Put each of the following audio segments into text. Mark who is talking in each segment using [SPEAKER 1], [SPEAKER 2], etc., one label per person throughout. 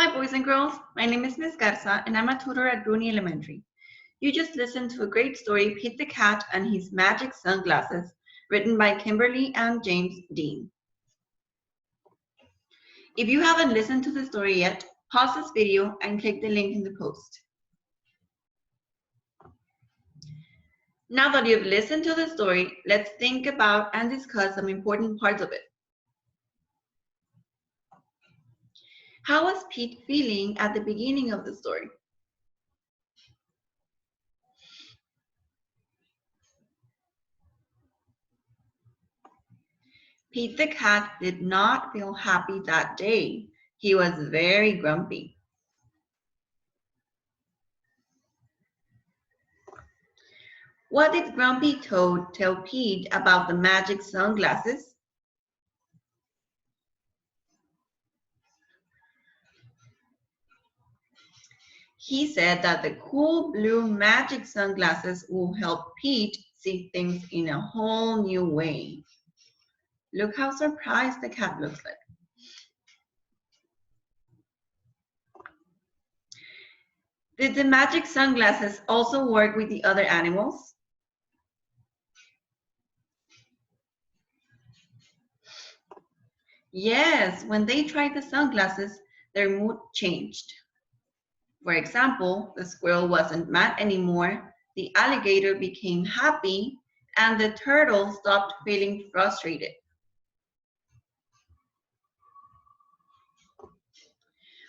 [SPEAKER 1] Hi boys and girls, my name is Ms. Garza and I'm a tutor at Bruni Elementary. You just listened to a great story, Pete the Cat and His Magic Sunglasses, written by Kimberly and James Dean. If you haven't listened to the story yet, pause this video and click the link in the post. Now that you've listened to the story, let's think about and discuss some important parts of it. How was Pete feeling at the beginning of the story? Pete the cat did not feel happy that day. He was very grumpy. What did Grumpy Toad tell Pete about the magic sunglasses? He said that the cool blue magic sunglasses will help Pete see things in a whole new way. Look how surprised the cat looks like. Did the magic sunglasses also work with the other animals? Yes, when they tried the sunglasses, their mood changed. For example, the squirrel wasn't mad anymore, the alligator became happy, and the turtle stopped feeling frustrated.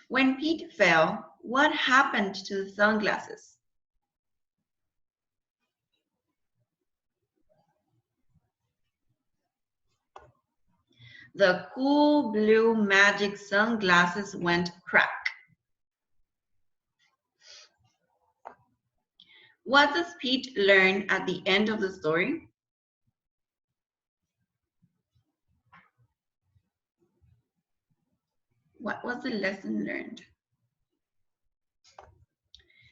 [SPEAKER 1] When Pete fell, what happened to the sunglasses? The cool blue magic sunglasses went crack. What does Pete learn at the end of the story? What was the lesson learned?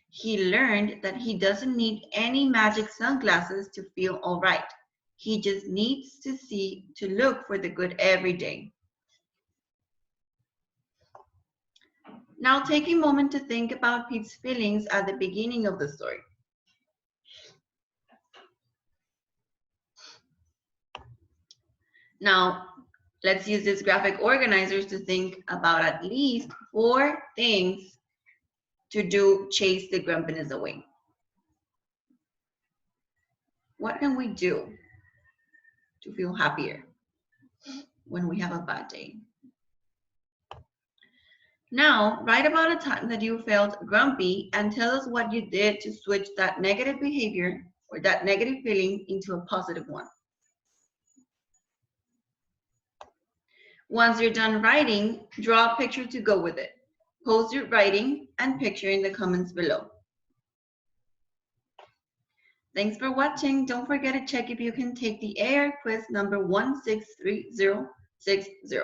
[SPEAKER 1] He learned that he doesn't need any magic sunglasses to feel all right. He just needs to look for the good every day. Now take a moment to think about Pete's feelings at the beginning of the story. Now, let's use these graphic organizers to think about at least 4 things to chase the grumpiness away. What can we do to feel happier when we have a bad day? Now, write about a time that you felt grumpy and tell us what you did to switch that negative behavior or that negative feeling into a positive one. Once you're done writing, draw a picture to go with it. Post your writing and picture in the comments below. Thanks for watching. Don't forget to check if you can take the AR quiz number 163060.